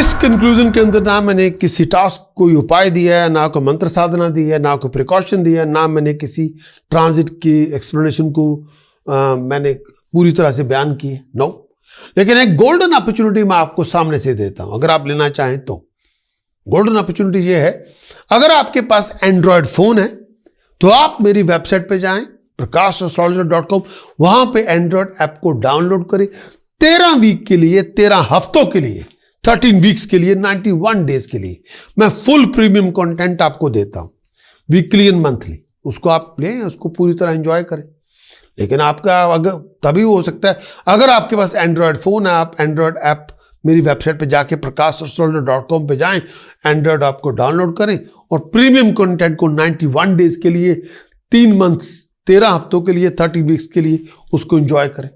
इस कंक्लूजन के अंदर ना मैंने किसी टास्क कोई उपाय दिया है, ना कोई मंत्र साधना दी है, ना कोई प्रिकॉशन दिया है, ना मैंने किसी ट्रांजिट की एक्सप्लेनेशन को मैंने पूरी तरह से बयान की है। नो, लेकिन एक गोल्डन अपॉर्चुनिटी मैं आपको सामने से देता हूं, अगर आप लेना चाहें तो। गोल्डन अपॉर्चुनिटी ये है, अगर आपके पास एंड्रॉयड फोन है तो आप मेरी वेबसाइट पे जाएं prakashastrologer.com, वहां पे एंड्रॉयड ऐप को डाउनलोड करें। 13 वीक के लिए, 13 हफ्तों के लिए, 13 वीक्स के लिए, 91 डेज के लिए मैं फुल प्रीमियम कंटेंट आपको देता हूं, वीकली एंड मंथली। उसको आप लें, उसको पूरी तरह एंजॉय करें। लेकिन आपका अगर तभी हो सकता है, अगर आपके पास एंड्रॉयड फोन है, आप एंड्रॉयड ऐप मेरी वेबसाइट पे जाके prakashastrologer.com पे जाएं, एंड्रॉयड ऐप को डाउनलोड करें और प्रीमियम कंटेंट को 91 डेज के लिए, 3 मंथ 13 हफ्तों के लिए, 30 वीक्स के लिए उसको एंजॉय करें।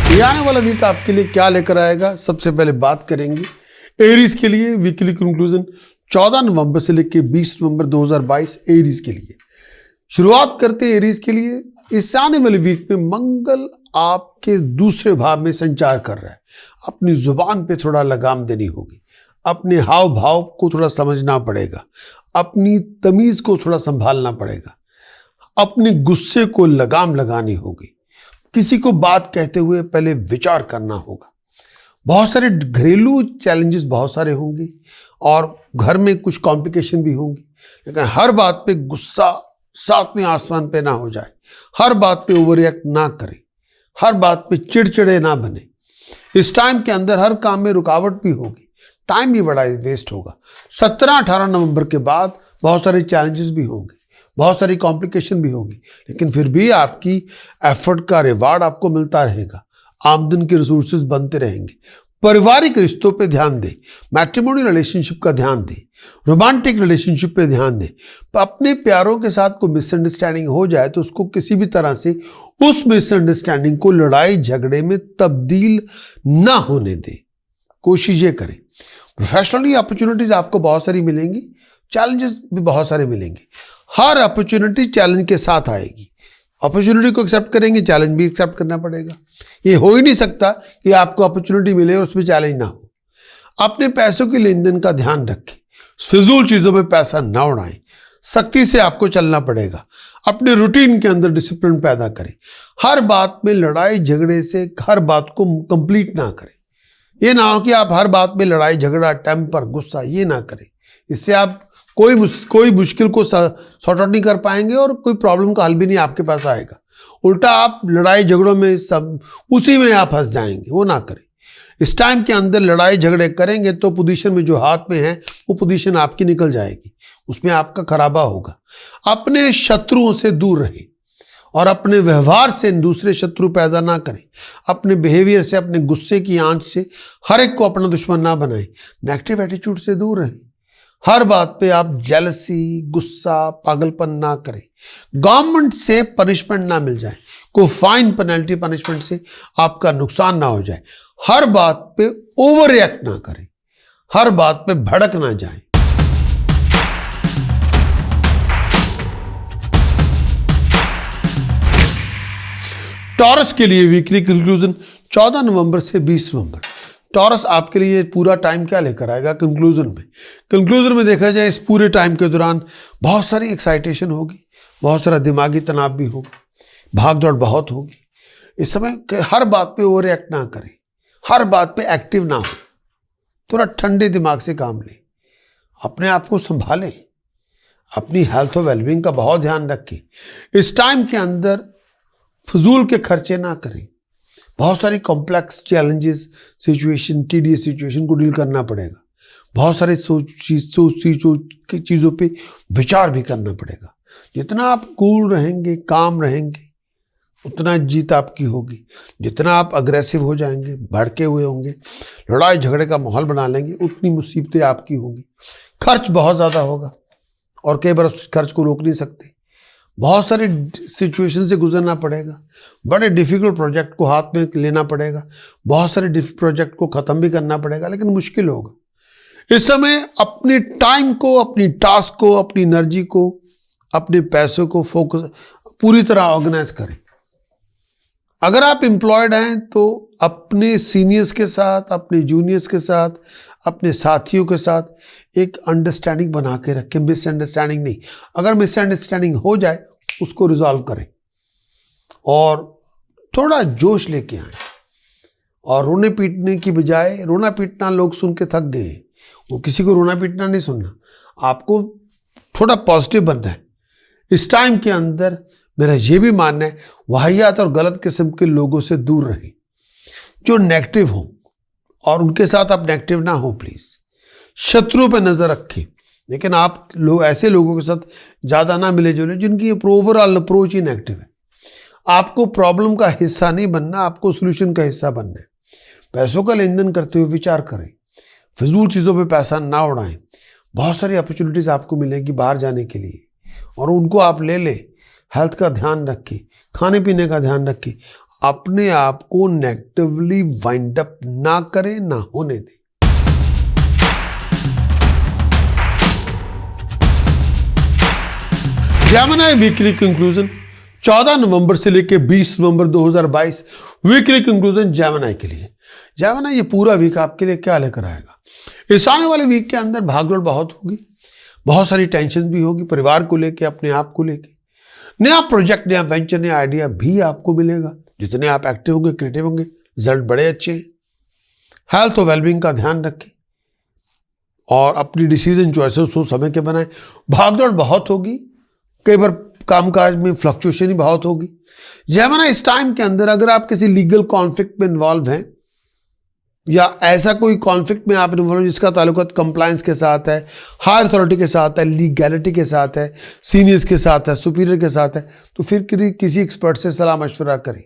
ये आने वाला वीक आपके लिए क्या लेकर आएगा, सबसे पहले बात करेंगे एरीज के लिए वीकली कंक्लूजन 14 नवंबर से लेकर 20 नवंबर 2022 एरीज के लिए। शुरुआत करते हैं एरीज के लिए। इस आने वाले वीक में मंगल आपके दूसरे भाव में संचार कर रहा है। अपनी जुबान पे थोड़ा लगाम देनी होगी, अपने हाव भाव को थोड़ा समझना पड़ेगा, अपनी तमीज को थोड़ा संभालना पड़ेगा, अपने गुस्से को लगाम लगानी होगी, किसी को बात कहते हुए पहले विचार करना होगा। बहुत सारे घरेलू चैलेंजेस बहुत सारे होंगे और घर में कुछ कॉम्प्लिकेशन भी होंगी, लेकिन हर बात पे गुस्सा 7वें आसमान पे ना हो जाए, हर बात पे ओवर रिएक्ट ना करें, हर बात पे चिड़चिड़े ना बने। इस टाइम के अंदर हर काम में रुकावट भी होगी, टाइम भी बड़ा वेस्ट होगा। 17-18 नवंबर के बाद बहुत सारे चैलेंजेस भी होंगे, बहुत सारी कॉम्प्लिकेशन भी होगी, लेकिन फिर भी आपकी एफर्ट का रिवार्ड आपको मिलता रहेगा, आमदन के रिसोर्सेज बनते रहेंगे। पारिवारिक रिश्तों पे ध्यान दें, मैट्रिमोनियल रिलेशनशिप का ध्यान दें, रोमांटिक रिलेशनशिप पे ध्यान दें। अपने प्यारों के साथ कोई मिसअंडरस्टैंडिंग हो जाए तो उसको किसी भी तरह से उस मिसअंडरस्टैंडिंग को लड़ाई झगड़े में तब्दील ना होने दें, कोशिश ये करें। प्रोफेशनली अपॉर्चुनिटीज आपको बहुत सारी मिलेंगी, चैलेंजेस भी बहुत सारे मिलेंगे। हर अपॉर्चुनिटी चैलेंज के साथ आएगी। अपॉर्चुनिटी को एक्सेप्ट करेंगे, चैलेंज भी एक्सेप्ट करना पड़ेगा। ये हो ही नहीं सकता कि आपको अपॉर्चुनिटी मिले और उसमें चैलेंज ना हो। अपने पैसों के लेन देन का ध्यान रखें, फिजूल चीजों में पैसा ना उड़ाएं, सख्ती से आपको चलना पड़ेगा। अपने रूटीन के अंदर डिसिप्लिन पैदा करें। हर बात में लड़ाई झगड़े से हर बात को कंप्लीट ना करें। ये ना हो कि आप हर बात में लड़ाई झगड़ा, टेम्पर, गुस्सा, ये ना करें। इससे आप कोई मुश्किल को सॉर्ट आउट नहीं कर पाएंगे और कोई प्रॉब्लम का हल भी नहीं आपके पास आएगा। उल्टा आप लड़ाई झगड़ों में सब उसी में आप फंस जाएंगे, वो ना करें। इस टाइम के अंदर लड़ाई झगड़े करेंगे तो पोजीशन में जो हाथ में है वो पोजीशन आपकी निकल जाएगी, उसमें आपका खराबा होगा। अपने शत्रुओं से दूर रहें और अपने व्यवहार से दूसरे शत्रु पैदा ना करें। अपने बिहेवियर से, अपने गुस्से की आंच से हर एक को अपना दुश्मन ना बनाएं। नेगेटिव एटीट्यूड से दूर रहें। हर बात पे आप जेलसी, गुस्सा, पागलपन ना करें। गवर्नमेंट से पनिशमेंट ना मिल जाए, कोई फाइन, पेनल्टी, पनिशमेंट से आपका नुकसान ना हो जाए। हर बात पे ओवर रिएक्ट ना करें, हर बात पे भड़क ना जाएं। टॉरस के लिए वीकली कंक्लूजन 14 नवंबर से 20 नवंबर। टॉरस आपके लिए पूरा टाइम क्या लेकर आएगा कंक्लूजन में देखा जाए, इस पूरे टाइम के दौरान बहुत सारी एक्साइटेशन होगी, बहुत सारा दिमागी तनाव भी होगा, भाग दौड़ बहुत होगी। इस समय हर बात पे ओवर रिएक्ट ना करें, हर बात पे एक्टिव ना हो, थोड़ा ठंडे दिमाग से काम लें, अपने आप को संभालें, अपनी हेल्थ और वेलबींग का बहुत ध्यान रखें। इस टाइम के अंदर फजूल के खर्चे ना करें। बहुत सारी complex challenges, situation, tedious situation को डील करना पड़ेगा। बहुत सारे चीज़ों पे विचार भी करना पड़ेगा। जितना आप कूल रहेंगे, काम रहेंगे, उतना जीत आपकी होगी। जितना आप अग्रेसिव हो जाएंगे, भड़के हुए होंगे, लड़ाई झगड़े का माहौल बना लेंगे, उतनी मुसीबतें आपकी होंगी। खर्च बहुत ज़्यादा होगा और कई बार उस खर्च को रोक नहीं सकते। बहुत सारे सिचुएशन से गुजरना पड़ेगा, बड़े डिफिकल्ट प्रोजेक्ट को हाथ में लेना पड़ेगा, बहुत सारे प्रोजेक्ट को ख़त्म भी करना पड़ेगा, लेकिन मुश्किल होगा। इस समय अपने टाइम को, अपनी टास्क को, अपनी एनर्जी को, अपने पैसों को फोकस पूरी तरह ऑर्गेनाइज करें। अगर आप एम्प्लॉयड हैं तो अपने सीनियर्स के साथ, अपने जूनियर्स के साथ, अपने साथियों के साथ एक अंडरस्टैंडिंग बना के रखें, मिसअंडरस्टैंडिंग नहीं। अगर मिसअंडरस्टैंडिंग हो जाए उसको रिजॉल्व करें और थोड़ा जोश लेके आए। और रोने पीटने की बजाय, रोना पीटना लोग सुन के थक गए, वो किसी को रोना पीटना नहीं सुनना, आपको थोड़ा पॉजिटिव बनना है। इस टाइम के अंदर मेरा ये भी मानना है वाहियात और गलत किस्म के लोगों से दूर रहें जो नेगेटिव हों, और उनके साथ आप नेगेटिव ना हो प्लीज। शत्रुओं पर नजर रखें, लेकिन आप लोग ऐसे लोगों के साथ ज्यादा ना मिले जुले जिनकी ओवरऑल अप्रोच ही नेगेटिव है। आपको प्रॉब्लम का हिस्सा नहीं बनना, आपको सोल्यूशन का हिस्सा बनना है। पैसों का लेन देन करते हुए विचार करें, फिजूल चीजों पे पैसा ना उड़ाएं। बहुत सारी अपॉर्चुनिटीज आपको मिलेगी बाहर जाने के लिए और उनको आप ले लें। हेल्थ का ध्यान रखें, खाने पीने का ध्यान रखें, अपने आप को नेगेटिवली वाइंड अप ना करें, ना होने दें। जेमिनी वीकली कंक्लूजन 14 नवंबर से लेकर 20 नवंबर 2022 वीकली कंक्लूजन जेमिनी के लिए। जेमिनी ये पूरा वीक आपके लिए क्या लेकर आएगा? इस आने वाले वीक के अंदर भागदौड़ बहुत होगी, बहुत सारी टेंशन भी होगी, परिवार को लेके, अपने आप को लेके। नया प्रोजेक्ट, नया वेंचर, नया आइडिया भी आपको मिलेगा। जितने आप एक्टिव होंगे, क्रिएटिव होंगे, रिजल्ट बड़े अच्छे हैं। हेल्थ और वेलबींग का ध्यान रखें और अपनी डिसीजन चॉइसेस सोच समझ के बनाएं। भागदौड़ बहुत होगी, कई बार कामकाज में फ्लक्चुएशन ही बहुत होगी। जेमिनी इस टाइम के अंदर अगर आप किसी लीगल कॉन्फ्लिक्ट में इन्वॉल्व हैं या ऐसा कोई कॉन्फ्लिक्ट में आप इन्वॉल्व जिसका ताल्लुक कंप्लायंस के साथ है, हायर अथॉरिटी के साथ है, लीगैलिटी के साथ है, सीनियर्स के साथ है, सुपीरियर के साथ है, तो फिर किसी एक्सपर्ट से सलाह मशवरा करें।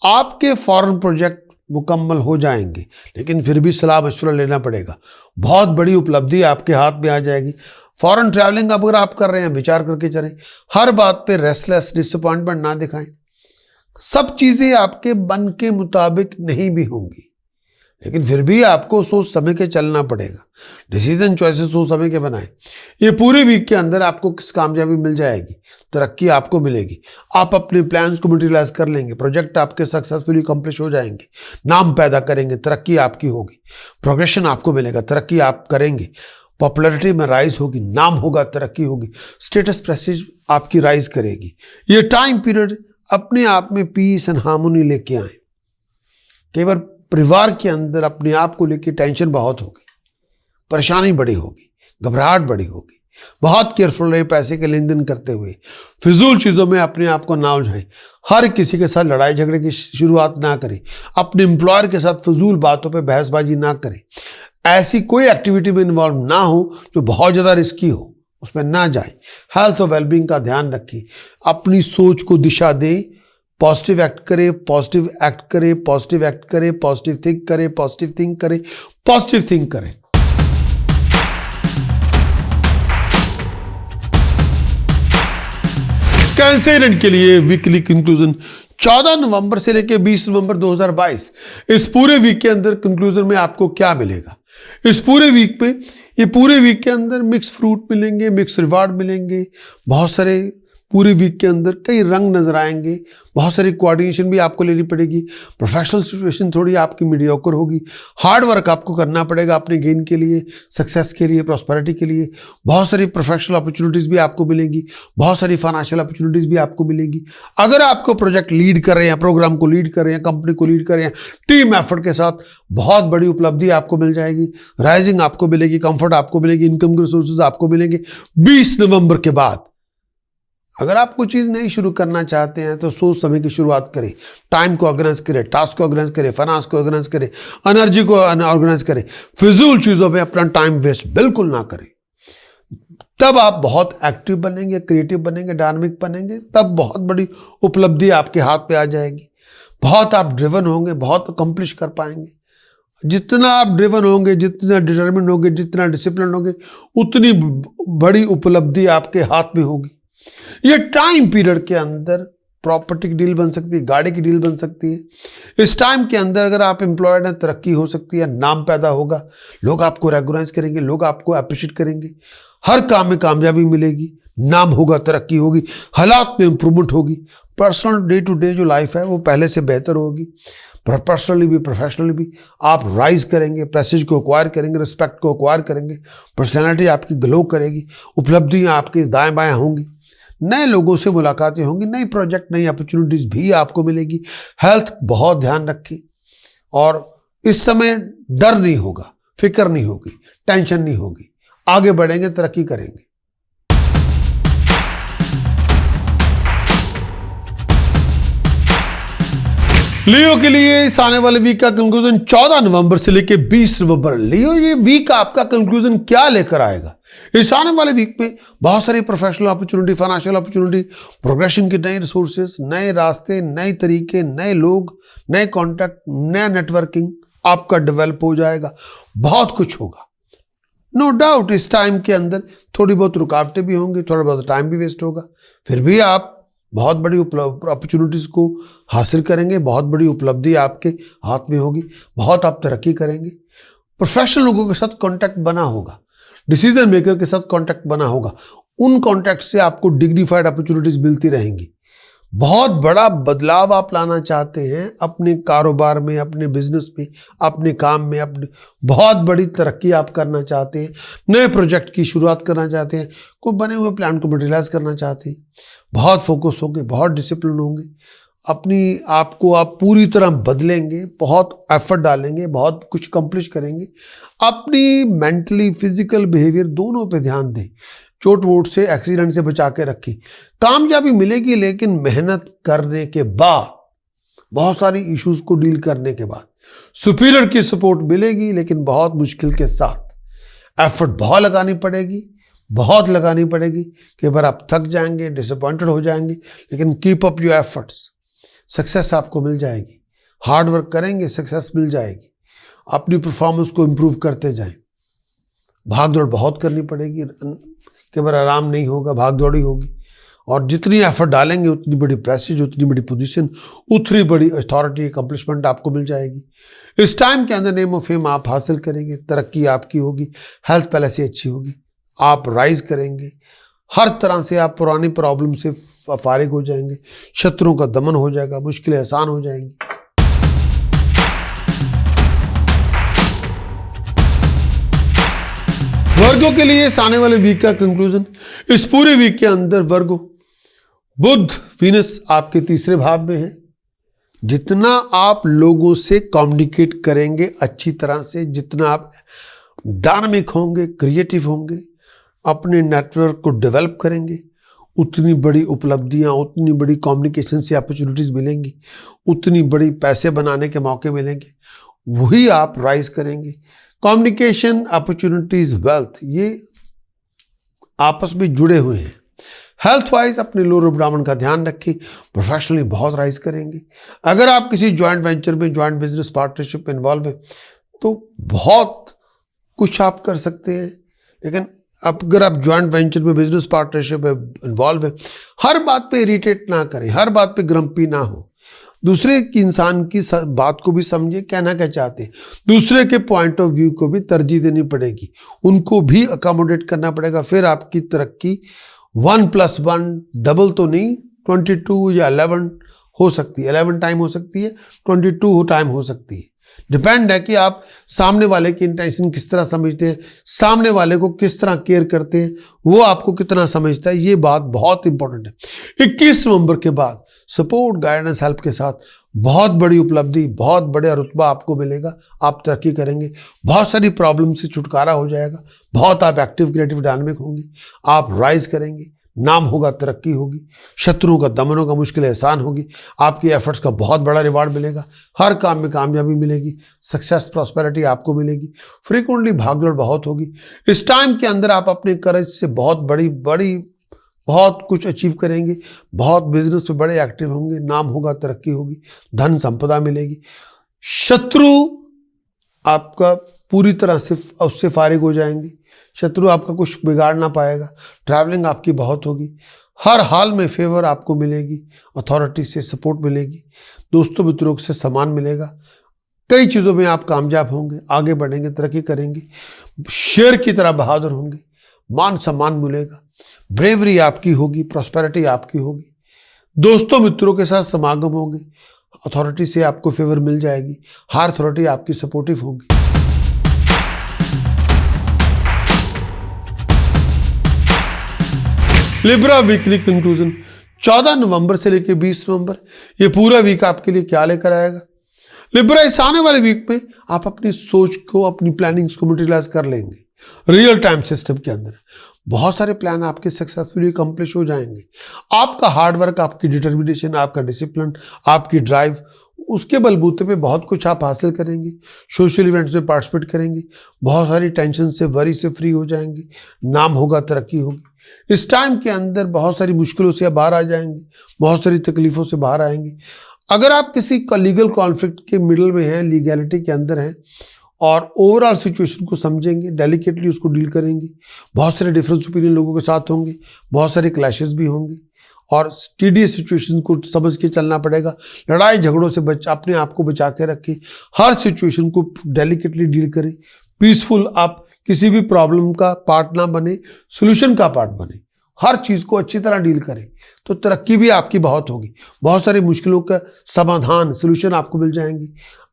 आपके फॉरेन प्रोजेक्ट मुकम्मल हो जाएंगे, लेकिन फिर भी सलाह मशवरा लेना पड़ेगा। बहुत बड़ी उपलब्धि आपके हाथ में आ जाएगी। फॉरेन ट्रैवलिंग अगर आप कर रहे हैं, विचार करके चलें। हर बात पे रेस्टलेस, डिसअपॉइंटमेंट ना दिखाएं। सब चीजें आपके मन के मुताबिक नहीं भी होंगी, लेकिन फिर भी आपको सोच समझ के चलना पड़ेगा। डिसीजन चॉइसेस सोच समझ के बनाएं। ये पूरे वीक के अंदर आपको कामयाबी मिल जाएगी, तरक्की आपको मिलेगी। आप अपने प्लान्स को मटेरियलाइज कर लेंगे, प्रोजेक्ट आपके सक्सेसफुली कंप्लीट हो जाएंगे, नाम पैदा करेंगे, तरक्की आपकी होगी, प्रोग्रेशन आपको मिलेगा, तरक्की आप करेंगे, पॉपुलैरिटी में राइज होगी, नाम होगा, तरक्की होगी, स्टेटस प्रेस्टीज आपकी राइज करेगी। ये टाइम पीरियड अपने आप में पीस एंड हार्मोनी लेके आए। कई बार परिवार के अंदर अपने आप को लेकर टेंशन बहुत होगी, परेशानी बड़ी होगी, घबराहट बड़ी होगी। बहुत केयरफुल रहे पैसे के लेन देन करते हुए, फिजूल चीजों में अपने आप को ना उलझाएं। हर किसी के साथ लड़ाई झगड़े की शुरुआत ना करें। अपने एम्प्लॉयर के साथ फिजूल बातों पे बहसबाजी ना करें। ऐसी कोई एक्टिविटी में इन्वॉल्व ना हो जो बहुत ज्यादा रिस्की हो, उसमें ना जाए। हेल्थ और वेलबींग का ध्यान रखें, अपनी सोच को दिशा दें, पॉजिटिव एक्ट करें, पॉजिटिव एक्ट करें, पॉजिटिव एक्ट करें, पॉजिटिव थिंक करें, पॉजिटिव थिंक करें, पॉजिटिव थिंक करें। कैंसर के लिए वीकली कंक्लूजन 14 नवंबर से लेकर 20 नवंबर 2022 इस पूरे वीक के अंदर कंक्लूजन में आपको क्या मिलेगा? इस पूरे वीक पे, ये पूरे वीक के अंदर मिक्स फ्रूट मिलेंगे, मिक्स रिवार्ड मिलेंगे। बहुत सारे पूरे वीक के अंदर कई रंग नजर आएंगे। बहुत सारी कोऑर्डिनेशन भी आपको लेनी पड़ेगी। प्रोफेशनल सिचुएशन थोड़ी आपकी मीडियोकर होगी। हार्ड वर्क आपको करना पड़ेगा अपने गेन के लिए, सक्सेस के लिए, प्रॉस्पेरिटी के लिए। बहुत सारी प्रोफेशनल अपॉर्चुनिटीज भी आपको मिलेंगी, बहुत सारी फाइनेंशियल अपॉर्चुनिटीज भी आपको मिलेगी। अगर आपको प्रोजेक्ट लीड कर रहे हैं, प्रोग्राम को लीड कर रहे हैं, कंपनी को लीड कर रहे हैं, टीम एफर्ट के साथ बहुत बड़ी उपलब्धि आपको मिल जाएगी। राइजिंग आपको मिलेगी, कंफर्ट आपको मिलेगी, इनकम के रिसोर्सेज आपको मिलेंगे 20 नवंबर के बाद। अगर आप कोई चीज़ नहीं शुरू करना चाहते हैं तो सोच समझ की शुरुआत करें। टाइम को ऑर्गेनाइज करें, टास्क को ऑर्गेनाइज करें, फाइनेंस को ऑर्गेनाइज करें, एनर्जी को ऑर्गेनाइज करें। फिजूल चीज़ों पे अपना टाइम वेस्ट बिल्कुल ना करें। तब आप बहुत एक्टिव बनेंगे, क्रिएटिव बनेंगे, डायनामिक बनेंगे। तब बहुत बड़ी उपलब्धि आपके हाथ पे आ जाएगी। बहुत आप ड्रिवन होंगे, बहुत अकम्प्लिश कर पाएंगे। जितना आप ड्रिवन होंगे, जितना डिटरमिन होंगे, जितना डिसिप्लिन होंगे, उतनी बड़ी उपलब्धि आपके हाथ में होगी। ये टाइम पीरियड के अंदर प्रॉपर्टी की डील बन सकती है, गाड़ी की डील बन सकती है। इस टाइम के अंदर अगर आप एम्प्लॉयड हैं, तरक्की हो सकती है, नाम पैदा होगा, लोग आपको रेकग्नाइज करेंगे, लोग आपको अप्रिशिएट करेंगे, हर काम में कामयाबी मिलेगी, नाम होगा, तरक्की होगी, हालात में इंप्रूवमेंट होगी। पर्सनल डे टू डे जो लाइफ है वो पहले से बेहतर होगी। पर्सनली भी प्रोफेशनली भी आप राइज करेंगे, प्रेस्टीज को एक्वायर करेंगे, रिस्पेक्ट को एक्वायर करेंगे, पर्सनैलिटी आपकी ग्लो करेगी, उपलब्धियां आपकी दाएं बाएं होंगी, नए लोगों से मुलाकातें होंगी, नई प्रोजेक्ट, नई अपॉर्चुनिटीज भी आपको मिलेगी। हेल्थ बहुत ध्यान रखें और इस समय डर नहीं होगा, फिक्र नहीं होगी, टेंशन नहीं होगी, आगे बढ़ेंगे, तरक्की करेंगे। लियो के लिए इस आने वाले वीक का कंक्लूजन 14 नवंबर से लेकर 20 नवंबर। लियो, ये वीक आपका कंक्लूजन क्या लेकर आएगा? इस आने वाले वीक में बहुत सारी professional opportunity, financial opportunity, progression के नए रिसोर्सेज, नए रास्ते, नए तरीके, नए लोग, नए कॉन्टैक्ट, नया नेटवर्किंग आपका डेवलप हो जाएगा। बहुत कुछ होगा, नो डाउट। इस टाइम के अंदर थोड़ी बहुत रुकावटें भी होंगी, थोड़ा बहुत टाइम भी वेस्ट होगा, फिर भी आप बहुत बड़ी अपॉर्चुनिटीज़ को हासिल करेंगे, बहुत बड़ी उपलब्धि आपके हाथ में होगी, बहुत आप तरक्की करेंगे। प्रोफेशनल लोगों के साथ कांटेक्ट बना होगा, डिसीजन मेकर के साथ कांटेक्ट बना होगा, उन कांटेक्ट से आपको डिग्निफाइड अपॉर्चुनिटीज़ मिलती रहेंगी। बहुत बड़ा बदलाव आप लाना चाहते हैं अपने कारोबार में, अपने बिजनेस में, अपने काम में, अपने बहुत बड़ी तरक्की आप करना चाहते हैं, नए प्रोजेक्ट की शुरुआत करना चाहते हैं, कोई बने हुए प्लान को मटेरियलाइज करना चाहते हैं, बहुत फोकस होंगे, बहुत डिसिप्लिन होंगे, अपनी आपको आप पूरी तरह बदलेंगे, बहुत एफर्ट डालेंगे, बहुत कुछ कंप्लीट करेंगे। अपनी मेंटली फिजिकल बिहेवियर दोनों पे ध्यान दें, चोट वोट से, एक्सीडेंट से बचा के रखें। कामयाबी मिलेगी लेकिन मेहनत करने के बाद, बहुत सारी इश्यूज को डील करने के बाद। सुपीरियर की सपोर्ट मिलेगी लेकिन बहुत मुश्किल के साथ। एफर्ट बहुत लगानी पड़ेगी, बहुत लगानी पड़ेगी। कई बार आप थक जाएंगे, डिसअपॉइंटेड हो जाएंगे, लेकिन keep up your efforts, success आपको मिल जाएगी। हार्ड वर्क करेंगे, सक्सेस मिल जाएगी। अपनी परफॉर्मेंस को इम्प्रूव करते जाएं। भाग दौड़ बहुत करनी पड़ेगी, कई बार आराम नहीं होगा, भाग दौड़ी होगी, और जितनी एफर्ट डालेंगे उतनी बड़ी प्रेस्टीज, उतनी बड़ी पोजीशन, उतनी बड़ी अथॉरिटी, अकम्पलिशमेंट आपको मिल जाएगी। इस टाइम के अंदर नेम ऑफ फेम आप हासिल करेंगे, तरक्की आपकी होगी, हेल्थ पहले से अच्छी होगी, आप राइज करेंगे, हर तरह से आप पुरानी प्रॉब्लम से फारिग हो जाएंगे, शत्रुओं का दमन हो जाएगा, मुश्किलें आसान हो जाएंगी। वर्गों के लिए इस आने वाले वीक का कंक्लूजन, इस पूरे वीक के अंदर वर्गों, बुध वीनस आपके तीसरे भाव में है। जितना आप लोगों से कम्युनिकेट करेंगे अच्छी तरह से, जितना आप डायनामिक होंगे, क्रिएटिव होंगे, अपने नेटवर्क को डेवलप करेंगे, उतनी बड़ी उपलब्धियां, उतनी बड़ी कम्युनिकेशन से अपॉर्चुनिटीज मिलेंगी, उतनी बड़ी पैसे बनाने के मौके मिलेंगे, वही आप राइज करेंगे। कम्युनिकेशन, अपॉर्चुनिटीज, वेल्थ, ये आपस में जुड़े हुए हैं। हेल्थ वाइज अपने लोअर ब्राह्मण का ध्यान रखें, प्रोफेशनली बहुत राइज करेंगे। अगर आप किसी जॉइंट वेंचर में, जॉइंट बिजनेस पार्टनरशिप में इन्वॉल्व है तो बहुत कुछ आप कर सकते हैं। लेकिन अगर आप जॉइंट वेंचर में, बिजनेस पार्टनरशिप में इन्वॉल्व है, हर बात पे इरिटेट ना करें, हर बात पे ग्रम्पी ना हो, दूसरे की इंसान की बात को भी समझे, कहना क्या चाहते हैं, दूसरे के पॉइंट ऑफ व्यू को भी तरजीह देनी पड़ेगी, उनको भी अकोमोडेट करना पड़ेगा। फिर आपकी तरक्की 1+1 डबल तो नहीं, 22 या 11 हो सकती है, 11 टाइम हो सकती है, 22 टाइम हो सकती है। डिपेंड है कि आप सामने वाले की इंटेंशन किस तरह समझते हैं, सामने वाले को किस तरह केयर करते हैं, वो आपको कितना समझता है, ये बात बहुत इंपॉर्टेंट है। 21 नवंबर के बाद सपोर्ट, गाइडेंस, हेल्प के साथ बहुत बड़ी उपलब्धि, बहुत बड़ा रुतबा आपको मिलेगा, आप तरक्की करेंगे, बहुत सारी प्रॉब्लम से छुटकारा हो जाएगा, बहुत आप एक्टिव, क्रिएटिव, डायनामिक होंगे, आप राइज करेंगे, नाम होगा, तरक्की होगी, शत्रुओं का दमन होगा, मुश्किलें आसान होगी, आपकी एफर्ट्स का बहुत बड़ा रिवार्ड मिलेगा, हर काम में कामयाबी मिलेगी, सक्सेस, प्रॉस्पेरिटी आपको मिलेगी। फ्रीक्वेंटली भागदौड़ बहुत होगी। इस टाइम के अंदर आप अपने करेज से बहुत कुछ अचीव करेंगे, बहुत बिजनेस में बड़े एक्टिव होंगे, नाम होगा, तरक्की होगी, धन संपदा मिलेगी। शत्रु आपका पूरी तरह से उससे फारिग हो जाएंगे, शत्रु आपका कुछ बिगाड़ ना पाएगा। ट्रैवलिंग आपकी बहुत होगी, हर हाल में फेवर आपको मिलेगी, अथॉरिटी से सपोर्ट मिलेगी, दोस्तों मित्रों से सम्मान मिलेगा, कई चीज़ों में आप कामयाब होंगे, आगे बढ़ेंगे, तरक्की करेंगे, शेर की तरह बहादुर होंगे, मान सम्मान मिलेगा, ब्रेवरी आपकी होगी, प्रॉस्पेरिटी आपकी होगी, दोस्तों मित्रों के साथ समागम होंगे, अथॉरिटी से आपको फेवर मिल जाएगी, हायर अथॉरिटी आपकी सपोर्टिव होगी। लिब्रा वीकली कंक्लूजन 14 नवंबर से लेकर 20 नवंबर, ये पूरा वीक आपके लिए क्या लेकर आएगा। लिब्रा, इस आने वाले वीक में आप अपनी सोच को, अपनी प्लानिंग्स को मटेरियलाइज कर लेंगे रियल टाइम सिस्टम के अंदर। बहुत सारे प्लान आपके सक्सेसफुली कंप्लीट हो जाएंगे। आपका हार्डवर्क, आपकी डिटर्मिनेशन, आपका डिसिप्लिन, आपकी ड्राइव, उसके बलबूते पे बहुत कुछ आप हासिल करेंगे। सोशल इवेंट्स में पार्टिसिपेट करेंगे, बहुत सारी टेंशन से, वरी से फ्री हो जाएंगे, नाम होगा, तरक्की होगी। इस टाइम के अंदर बहुत सारी मुश्किलों से बाहर आ जाएंगे, बहुत सारी तकलीफों से बाहर आएंगे। अगर आप किसी लीगल कॉन्फ्लिक्ट के मिडल में हैं, लीगैलिटी के अंदर हैं और ओवरऑल सिचुएशन को समझेंगे, डेलिकेटली उसको डील करेंगे, बहुत सारे डिफरेंस ओपिनियन लोगों के साथ होंगे, बहुत सारे क्लैशेस भी होंगे और टीडियस सिचुएशन को समझ के चलना पड़ेगा। लड़ाई झगड़ों से अपने आप को बचा के रखें, हर सिचुएशन को डेलिकेटली डील करें, पीसफुल, आप किसी भी प्रॉब्लम का पार्ट ना बने, सोल्यूशन का पार्ट बने, हर चीज़ को अच्छी तरह डील करें तो तरक्की भी आपकी बहुत होगी। बहुत सारी मुश्किलों का समाधान, सोल्यूशन आपको मिल जाएंगे।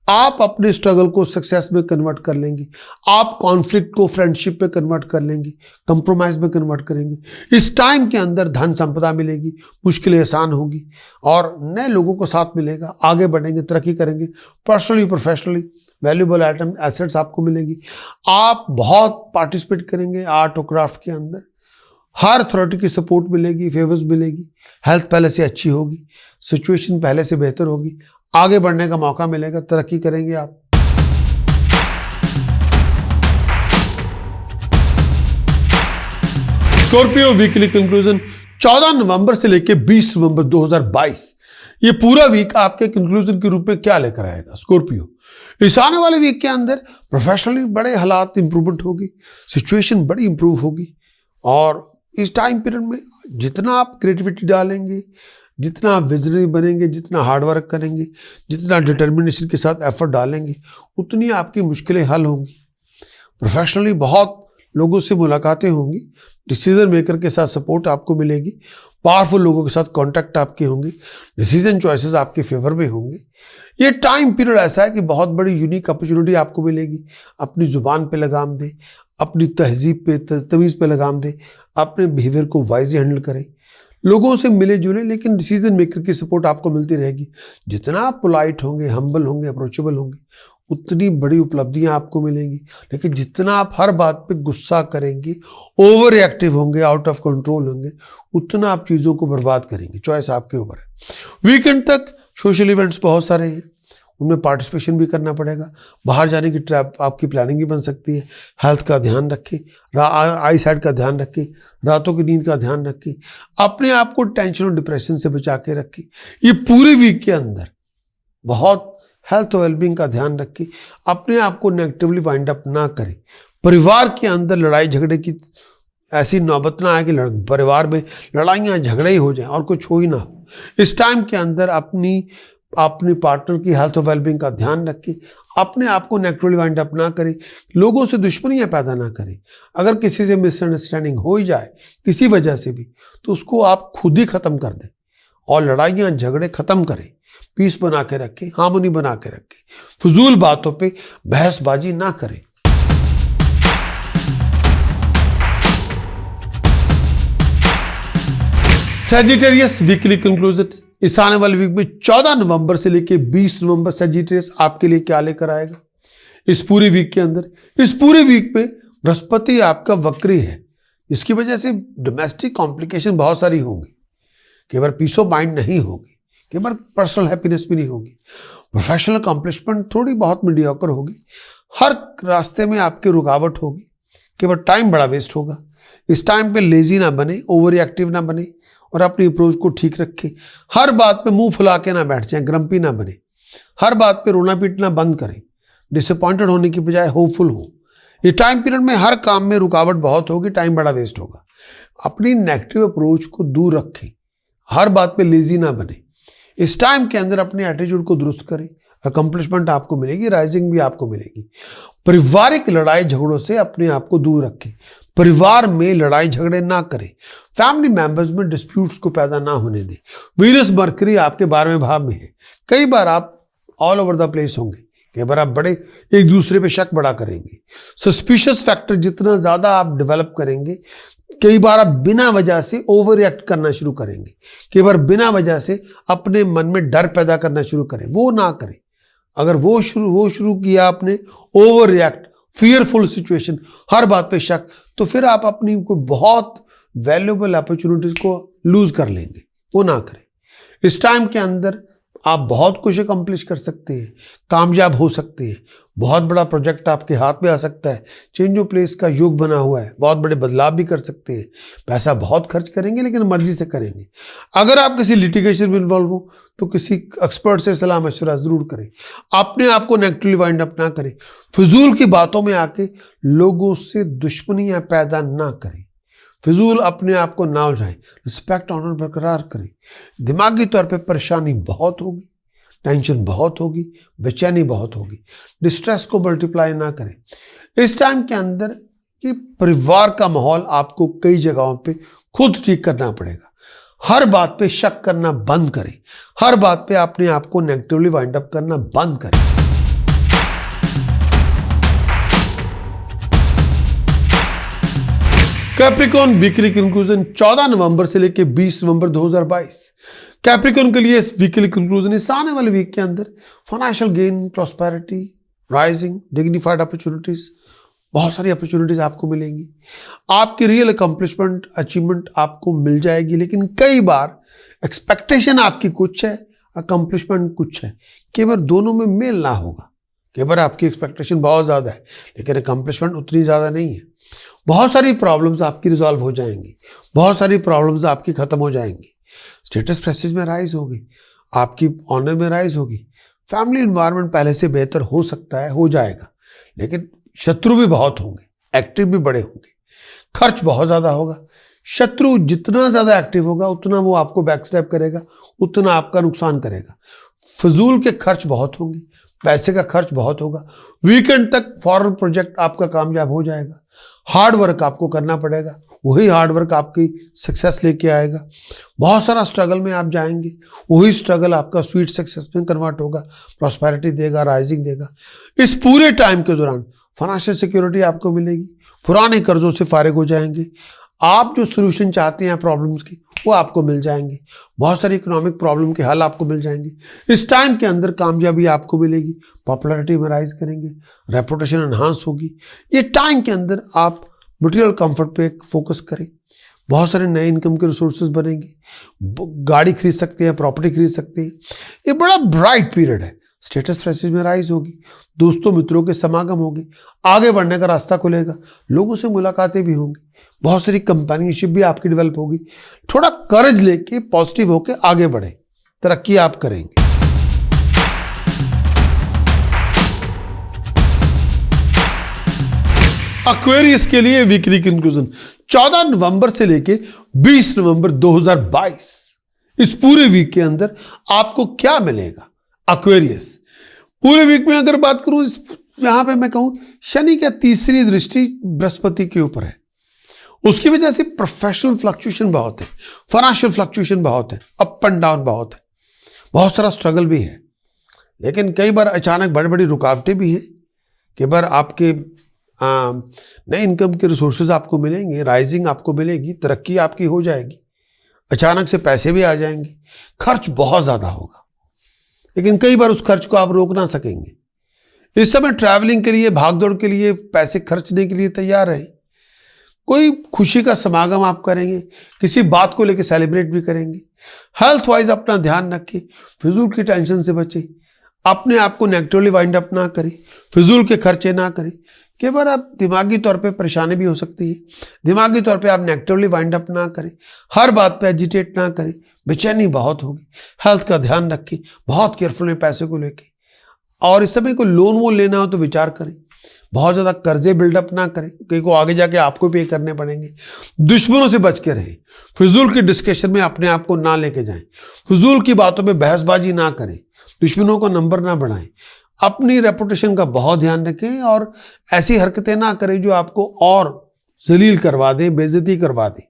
आप अपने स्ट्रगल को सक्सेस में कन्वर्ट कर लेंगे, आप कॉन्फ्लिक्ट को फ्रेंडशिप में कन्वर्ट कर लेंगे, कंप्रोमाइज में कन्वर्ट करेंगे। इस टाइम के अंदर धन संपदा मिलेगी, मुश्किलें आसान होगी और नए लोगों को साथ मिलेगा, आगे बढ़ेंगे, तरक्की करेंगे, personally professionally valuable item assets आपको मिलेंगी। आप बहुत पार्टिसिपेट करेंगे आर्ट और क्राफ्ट के अंदर, हर अथॉरिटी की सपोर्ट मिलेगी, फेवर्स मिलेगी, हेल्थ पहले से अच्छी होगी, सिचुएशन पहले से बेहतर होगी, आगे बढ़ने का मौका मिलेगा, तरक्की करेंगे आप। स्कॉर्पियो वीकली कंक्लूजन 14 नवंबर से लेकर 20 नवंबर 2022, ये पूरा वीक आपके कंक्लूजन के रूप में क्या लेकर आएगा। स्कॉर्पियो, इस आने वाले वीक के अंदर प्रोफेशनली बड़े हालात इंप्रूवमेंट होगी, सिचुएशन बड़ी इंप्रूव होगी और इस टाइम पीरियड में जितना आप क्रिएटिविटी डालेंगे, जितना आप विजनरी बनेंगे, जितना हार्डवर्क करेंगे, जितना डिटर्मिनेशन के साथ एफर्ट डालेंगे, उतनी आपकी मुश्किलें हल होंगी। प्रोफेशनली बहुत लोगों से मुलाकातें होंगी, डिसीजन मेकर के साथ सपोर्ट आपको मिलेगी, पावरफुल लोगों के साथ कांटेक्ट आपके होंगे, डिसीजन चॉइसेस आपके फेवर में होंगे। ये टाइम पीरियड ऐसा है कि बहुत बड़ी यूनिक अपॉर्चुनिटी आपको मिलेगी। अपनी जुबान पे लगाम दें, अपनी तहजीब पे, तमीज़ पे लगाम दें, अपने बिहेवियर को वाइजली हैंडल करें, लोगों से मिले जुले, लेकिन डिसीजन मेकर की सपोर्ट आपको मिलती रहेगी। जितना आप पोलाइट होंगे, हम्बल होंगे, अप्रोचेबल होंगे, उतनी बड़ी उपलब्धियां आपको मिलेंगी। लेकिन जितना आप हर बात पे गुस्सा करेंगे, ओवर रिएक्टिव होंगे, आउट ऑफ कंट्रोल होंगे, उतना आप चीज़ों को बर्बाद करेंगे। चॉइस आपके ऊपर है। वीकेंड तक सोशल इवेंट्स बहुत सारे हैं, उनमें पार्टिसिपेशन भी करना पड़ेगा। बाहर जाने की ट्रैप आपकी प्लानिंग भी बन सकती है। हेल्थ का ध्यान रखें, आई साइड का ध्यान रखें, रातों की नींद का ध्यान रखें, अपने आप को टेंशन और डिप्रेशन से बचा के रखें। ये पूरे वीक के अंदर बहुत हेल्थ और वेलबींग का ध्यान रखें, अपने आप को नेगेटिवली वाइंड अप ना करें। परिवार के अंदर लड़ाई झगड़े की ऐसी नौबत ना आए कि परिवार में लड़ाइयाँ झगड़े ही हो जाएं और कुछ हो ही ना हो। इस टाइम के अंदर अपनी पार्टनर की हेल्थ और वेलबींग का ध्यान रखें, अपने आप को नेगेटिवली वाइंड अप ना करें, लोगों से दुश्मनियां पैदा ना करें। अगर किसी से मिसअंडरस्टैंडिंग हो ही जाए किसी वजह से भी, तो उसको आप खुद ही ख़त्म कर दें और लड़ाइयाँ झगड़े ख़त्म करें, पीस बना के रखें, हार्मोनी बना के रखें, फजूल बातों पे बहसबाजी ना करें। सैजिटेरियस वीकली कंक्लूजन, इस आने वाले वीक में 14 नवंबर से लेकर 20 नवंबर सैजिटेरियस आपके लिए क्या लेकर आएगा। इस पूरे वीक के अंदर, इस पूरे वीक में बृहस्पति आपका वक्री है, इसकी वजह से डोमेस्टिक कॉम्प्लिकेशन बहुत सारी होंगी। केवल पीस ऑफ माइंड नहीं होगी, केवल पर्सनल हैप्पीनेस भी नहीं होगी, प्रोफेशनल अकम्पलिशमेंट थोड़ी बहुत मीडियोकर होगी, हर रास्ते में आपकी रुकावट होगी, केवल टाइम बड़ा वेस्ट होगा। इस टाइम पे लेजी ना बने, ओवर रिएक्टिव ना बने और अपनी अप्रोच को ठीक रखें। हर बात पे मुंह फुला के ना बैठ जाएं, ग्रम्पी ना बने, हर बात पे रोना पीटना बंद करें, डिसअपॉइंटेड होने की बजाय होपफुल हो। ये टाइम पीरियड में हर काम में रुकावट बहुत होगी, टाइम बड़ा वेस्ट होगा। अपनी नेगेटिव अप्रोच को दूर रखें, हर बात पे लेजी ना बने। इस टाइम के अंदर अपने एटीट्यूड को दुरुस्त करें, अकम्पलिशमेंट आपको मिलेगी, राइजिंग भी आपको मिलेगी। पारिवारिक लड़ाई झगड़ों से अपने आप को दूर रखें, परिवार में लड़ाई झगड़े ना करें, फैमिली मेंबर्स में डिस्प्यूट्स को पैदा ना होने दें। वीनस मरकरी आपके 12वें भाव में है। कई बार आप ऑल ओवर द प्लेस होंगे, कई बार आप बड़े एक दूसरे पे शक बड़ा करेंगे। सस्पिशियस फैक्टर जितना ज्यादा आप डेवलप करेंगे, कई बार आप बिना वजह से ओवर रिएक्ट करना शुरू करेंगे, कई बार बिना वजह से अपने मन में डर पैदा करना शुरू करें। वो ना करें। अगर वो शुरू किया आपने ओवर रिएक्ट, फियरफुल सिचुएशन, हर बात पे शक, तो फिर आप अपनी को बहुत वैल्यूएबल अपॉर्चुनिटीज को लूज कर लेंगे। वो ना करें। इस टाइम के अंदर आप बहुत कुछ अकम्प्लिश कर सकते हैं, कामयाब हो सकते हैं, बहुत बड़ा प्रोजेक्ट आपके हाथ में आ सकता है, चेंज ऑफ प्लेस का योग बना हुआ है, बहुत बड़े बदलाव भी कर सकते हैं। पैसा बहुत खर्च करेंगे लेकिन मर्जी से करेंगे। अगर आप किसी लिटिगेशन में इन्वॉल्व हो तो किसी एक्सपर्ट से सलाह मशवरा जरूर करें। अपने आप को नेगेटिवली वाइंड अप ना करें। फिजूल की बातों में आके लोगों से दुश्मनियां पैदा ना करें। फिजूल अपने आप को ना उलझाएं। रिस्पेक्ट ऑनर बरकरार करें। दिमागी तौर पे परेशानी बहुत होगी, टेंशन बहुत होगी, बेचैनी बहुत होगी। डिस्ट्रेस को मल्टीप्लाई ना करें। इस टाइम के अंदर ये परिवार का माहौल आपको कई जगहों पे खुद ठीक करना पड़ेगा। हर बात पे शक करना बंद करें। हर बात पे अपने आप को नेगेटिवली वाइंड अप करना बंद करें। कैप्रिकॉर्न वीकली कंक्लूजन 14 नवंबर से लेकर 20 नवंबर 2022। कैप्रिकॉर्न के लिए वीकली कंक्लूजन इस आने वाले वीक के अंदर financial gain, prosperity, rising, dignified opportunities, बहुत सारी अपॉर्चुनिटीज आपको मिलेंगी। आपकी रियल अकम्पलिशमेंट, अचीवमेंट आपको मिल जाएगी। लेकिन कई बार एक्सपेक्टेशन आपकी कुछ है, अकम्पलिशमेंट कुछ है, कई बार दोनों में मेल ना होगा। कई बार आपकी एक्सपेक्टेशन बहुत ज़्यादा है लेकिन अकम्पलिशमेंट उतनी ज़्यादा नहीं है। बहुत सारी प्रॉब्लम्स आपकी रिजॉल्व हो जाएंगी, बहुत सारी प्रॉब्लम्स आपकी खत्म हो जाएंगी। स्टेटस प्रेस्टीज में राइज होगी, आपकी ऑनर में राइज होगी। फैमिली एनवायरनमेंट पहले से बेहतर हो सकता है, हो जाएगा। लेकिन शत्रु भी बहुत होंगे, एक्टिव भी बड़े होंगे, खर्च बहुत ज़्यादा होगा। शत्रु जितना ज़्यादा एक्टिव होगा उतना वो आपको बैकस्टैप करेगा, उतना आपका नुकसान करेगा। फजूल के खर्च बहुत होंगे, पैसे का खर्च बहुत होगा। वीकेंड तक फॉरेन प्रोजेक्ट आपका कामयाब हो जाएगा। हार्ड वर्क आपको करना पड़ेगा, वही हार्ड वर्क आपकी सक्सेस लेके आएगा। बहुत सारा स्ट्रगल में आप जाएंगे, वही स्ट्रगल आपका स्वीट सक्सेस में कन्वर्ट होगा, प्रॉस्पेरिटी देगा, राइजिंग देगा। इस पूरे टाइम के दौरान फाइनेंशियल सिक्योरिटी आपको मिलेगी, पुराने कर्जों से फारिग हो जाएंगे। आप जो सोल्यूशन चाहते हैं प्रॉब्लम्स की वो आपको मिल जाएंगे। बहुत सारी इकोनॉमिक प्रॉब्लम के हल आपको मिल जाएंगे। इस टाइम के अंदर कामयाबी आपको मिलेगी, पॉपुलैरिटी में राइज करेंगे, रेपुटेशन एनहांस होगी। ये टाइम के अंदर आप मटेरियल कंफर्ट पे फोकस करें। बहुत सारे नए इनकम के रिसोर्सेज बनेंगे, गाड़ी खरीद सकते हैं, प्रॉपर्टी खरीद सकते हैं। ये बड़ा ब्राइट पीरियड है। स्टेटस प्रेस्टीज में राइज होगी, दोस्तों मित्रों के समागम होंगे, आगे बढ़ने का रास्ता खुलेगा, लोगों से मुलाकातें भी होंगी, बहुत सारी कंपेनियनशिप भी आपकी डेवलप होगी। थोड़ा करेज लेके पॉजिटिव होके आगे बढ़े, तरक्की आप करेंगे। एक्वेरियस के लिए वीकली कंक्लूजन 14 नवंबर से लेके 20 नवंबर 2022, इस पूरे वीक के अंदर आपको क्या मिलेगा। एक्वेरियस पूरे वीक में अगर बात करूं, यहां पे मैं कहूं शनि की तीसरी दृष्टि बृहस्पति के ऊपर है। उसकी वजह से प्रोफेशनल फ्लक्चुएशन बहुत है, फाइनेंशियल फ्लक्चुएशन बहुत है, अप एंड डाउन बहुत है, बहुत सारा स्ट्रगल भी है। लेकिन कई बार अचानक बड़ी बड़ी रुकावटें भी हैं। कई बार आपके नए इनकम के रिसोर्सेज आपको मिलेंगे, राइजिंग आपको मिलेगी, तरक्की आपकी हो जाएगी, अचानक से पैसे भी आ जाएंगे। खर्च बहुत ज़्यादा होगा लेकिन कई बार उस खर्च को आप रोक ना सकेंगे। इस समय ट्रैवलिंग के लिए, भागदौड़ के लिए, पैसे खर्चने के लिए तैयार रहें। कोई खुशी का समागम आप करेंगे, किसी बात को लेकर सेलिब्रेट भी करेंगे। हेल्थ वाइज अपना ध्यान रखें, फिजूल की टेंशन से बचें, अपने आप को नेगेटिवली वाइंड अप ना करें, फिजूल के खर्चे ना करें। कई बार आप दिमागी तौर पे परेशानी भी हो सकती है, दिमागी तौर पे आप नेगेटिवली वाइंड अप ना करें, हर बात पे एजिटेट ना करें, बेचैनी बहुत होगी। हेल्थ का ध्यान रखें, बहुत केयरफुल है पैसे को लेके। और इस समय कोई लोन वोन लेना हो तो विचार करें, बहुत ज़्यादा कर्जे बिल्डअप ना करें, कहीं को आगे जाके आपको पे करने पड़ेंगे। दुश्मनों से बच के रहें, फिजूल की डिस्कशन में अपने आप को ना लेके जाएं, फिजूल की बातों में बहसबाजी ना करें। दुश्मनों का नंबर ना बढ़ाएं, अपनी रेपुटेशन का बहुत ध्यान रखें और ऐसी हरकतें ना करें जो आपको और जलील करवा दें, बेइज्जती करवा दें।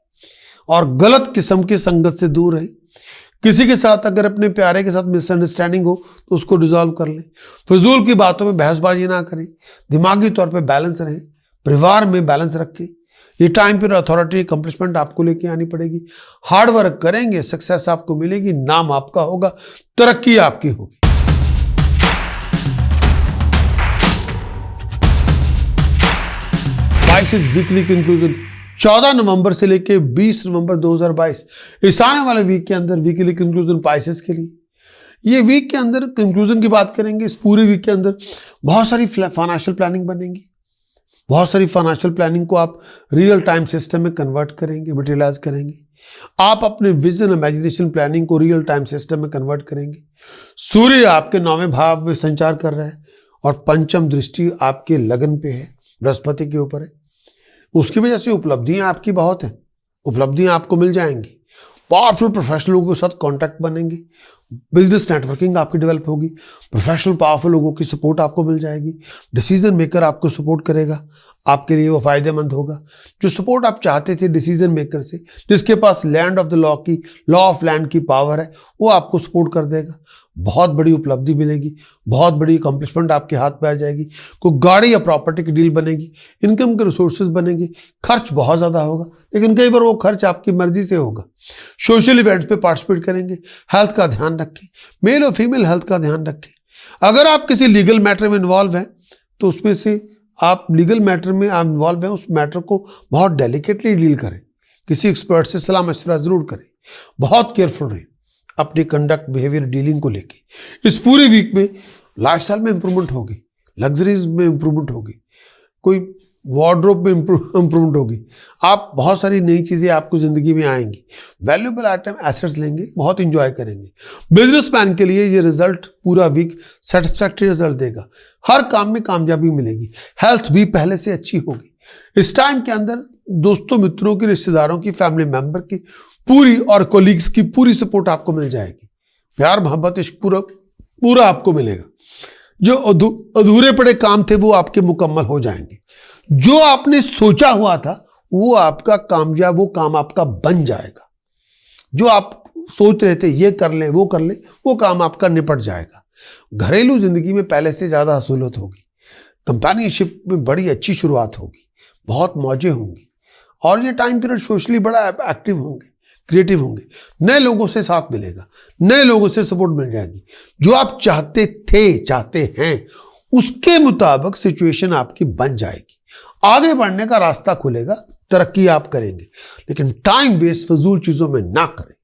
और गलत किस्म की संगत से दूर रहें। किसी के साथ अगर अपने प्यारे के साथ मिसअंडरस्टैंडिंग हो तो उसको डिसॉल्व कर लें। फिजूल की बातों में बहसबाजी ना करें। दिमागी तौर पे बैलेंस रहें, परिवार में बैलेंस रखें। ये टाइम पीरियड अथॉरिटी अकम्पलिशमेंट आपको लेके आनी पड़ेगी। हार्ड वर्क करेंगे, सक्सेस आपको मिलेगी, नाम आपका होगा, तरक्की आपकी होगी। वीकली कंक्लूजन 14 नवंबर से लेके 20 नवंबर 2022 इस आने वाले वीक के अंदर वीकली कंक्लूजन पाइसेस के लिए। ये वीक के अंदर कंक्लूजन की बात करेंगे। इस पूरे वीक के अंदर बहुत सारी फाइनेंशियल प्लानिंग बनेगी। बहुत सारी फाइनेंशियल प्लानिंग को आप रियल टाइम सिस्टम में कन्वर्ट करेंगे, मटेरियलाइज करेंगे। आप अपने विजन इमेजिनेशन प्लानिंग को रियल टाइम सिस्टम में कन्वर्ट करेंगे। सूर्य आपके 9वें भाव में संचार कर रहा है और पंचम दृष्टि आपके लगन पे है, बृहस्पति के ऊपर है। उसकी वजह से उपलब्धियां आपकी बहुत हैं, उपलब्धियां आपको मिल जाएंगी। पावरफुल प्रोफेशनल लोगों के साथ कांटेक्ट बनेंगे, बिजनेस नेटवर्किंग आपकी डेवलप होगी, प्रोफेशनल पावरफुल लोगों की सपोर्ट आपको मिल जाएगी। डिसीजन मेकर आपको सपोर्ट करेगा, आपके लिए वो फायदेमंद होगा। जो सपोर्ट आप चाहते थे डिसीजन मेकर से, जिसके पास लैंड ऑफ द लॉ की, लॉ ऑफ लैंड की पावर है, वो आपको सपोर्ट कर देगा। बहुत बड़ी उपलब्धि मिलेगी, बहुत बड़ी अकम्पलिशमेंट आपके हाथ पे आ जाएगी। कोई गाड़ी या प्रॉपर्टी की डील बनेगी, इनकम के रिसोर्सेज बनेंगे। खर्च बहुत ज़्यादा होगा, लेकिन कई बार वो खर्च आपकी मर्जी से होगा। सोशल इवेंट्स पे पार्टिसिपेट करेंगे। हेल्थ का ध्यान रखें, मेल और फीमेल हेल्थ का ध्यान रखें। अगर आप किसी लीगल मैटर में इन्वॉल्व हैं तो उसमें से आप लीगल मैटर में आप इन्वॉल्व हैं, उस मैटर को बहुत डेलिकेटली डील करें। किसी एक्सपर्ट से सलाह मशवरा जरूर करें। बहुत केयरफुल रहें अपनी कंडक्ट, बिहेवियर, डीलिंग को लेके। इस पूरे वीक में लाइफस्टाइल में इंप्रूवमेंट होगी, लग्जरीज में इंप्रूवमेंट होगी, कोई वार्डरोब में इंप्रूवमेंट होगी। आप बहुत सारी नई चीज़ें आपको ज़िंदगी में आएंगी। वैल्यूएबल आइटम एसेट्स लेंगे, बहुत इंजॉय करेंगे। बिजनेसमैन के लिए ये रिजल्ट पूरा वीक सेटिस्फैक्टरी रिजल्ट देगा। हर काम में कामयाबी मिलेगी। हेल्थ भी पहले से अच्छी होगी। इस टाइम के अंदर दोस्तों, मित्रों की, रिश्तेदारों की, फैमिली मेंबर की पूरी और कोलीग्स की पूरी सपोर्ट आपको मिल जाएगी। प्यार, मोहब्बत, इश्क पूरा आपको मिलेगा। जो अधूरे पड़े काम थे वो आपके मुकम्मल हो जाएंगे। जो आपने सोचा हुआ था वो आपका कामयाब, वो काम आपका बन जाएगा। जो आप सोच रहे थे ये कर लें, वो कर लें, वो काम आपका निपट जाएगा। घरेलू जिंदगी में पहले से ज़्यादा असूलत होगी। कंपेनियनशिप में बड़ी अच्छी शुरुआत होगी, बहुत मौजें होंगी। और ये टाइम पीरियड सोशली बड़ा एक्टिव होंगे, क्रिएटिव होंगे। नए लोगों से साथ मिलेगा, नए लोगों से सपोर्ट मिल जाएगी। जो आप चाहते थे, चाहते हैं, उसके मुताबिक सिचुएशन आपकी बन जाएगी। आगे बढ़ने का रास्ता खुलेगा, तरक्की आप करेंगे। लेकिन टाइम वेस्ट फजूल चीजों में ना करें।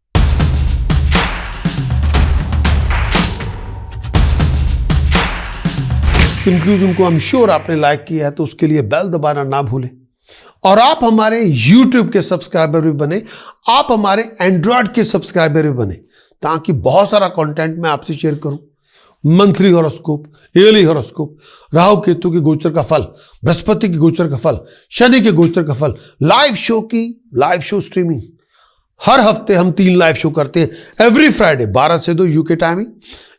कंक्लूजन को हम श्योर आपने लाइक किया है, तो उसके लिए बेल दबाना ना भूलें। और आप हमारे YouTube के सब्सक्राइबर भी बने, आप हमारे एंड्रॉयड के सब्सक्राइबर भी बने, ताकि बहुत सारा कंटेंट मैं आपसे शेयर करूं। Monthly horoscope, yearly horoscope, Rahu Ketu के गोचर का फल, बृहस्पति के गोचर का फल, शनि के गोचर का फल, लाइव शो स्ट्रीमिंग। हर हफ्ते हम 3 लाइव शो करते हैं। एवरी फ्राइडे 12 से 2 यूके टाइमिंग,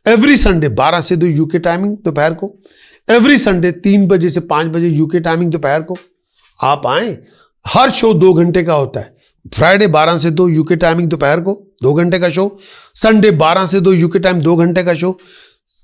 एवरी संडे 12 से 2 यूके टाइमिंग दोपहर को, एवरी संडे 3 बजे से 5 बजे यूके टाइमिंग दोपहर को। आप आए। हर शो 2 घंटे का होता है। फ्राइडे 12 से 2 यूके टाइमिंग दोपहर को 2 घंटे का शो, संडे 12 से 2 यूके टाइम 2 घंटे का शो,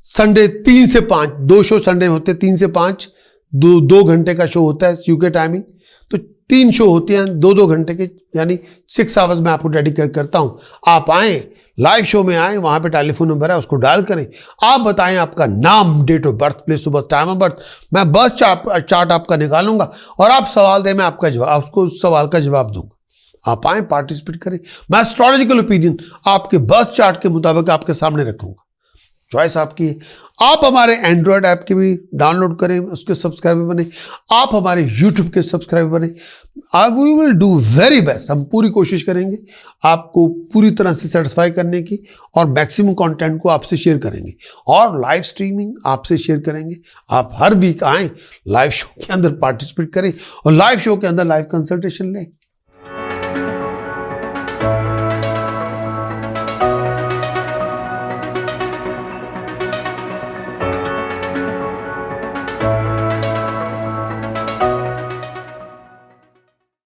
संडे 3 से 5, 2 शो संडे होते हैं, 3 से 5 2 घंटे का शो होता है यूके टाइमिंग। तो 3 शो होते हैं 2-2 घंटे के, यानी 6 आवर्स में आपको डेडिकेट करता हूं। आप आए, लाइव शो में आए, वहां पे टेलीफोन नंबर है, उसको डायल करें। आप बताएं आपका नाम, date of birth, place of birth, time of birth. मैं बर्थ चार्ट आपका निकालूंगा और आप सवाल दें, मैं आपका जवाब, उसको उस सवाल का जवाब दूंगा। आप आए, पार्टिसिपेट करें। मैं एस्ट्रोलॉजिकल ओपिनियन आपके बर्थ चार्ट के मुताबिक आपके सामने रखूंगा। चॉइस आपकी है। आप हमारे एंड्रॉयड ऐप के भी डाउनलोड करें, उसके सब्सक्राइबर बने। आप हमारे यूट्यूब के सब्सक्राइबर बने। We will do very best. हम पूरी कोशिश करेंगे आपको पूरी तरह से सेटिस्फाई करने की, और मैक्सिमम कंटेंट को आपसे शेयर करेंगे, और लाइव स्ट्रीमिंग आपसे शेयर करेंगे। आप हर वीक आएँ, लाइव शो के अंदर पार्टिसिपेट करें, और लाइव शो के अंदर लाइव कंसल्टेशन लें। नमस्कार।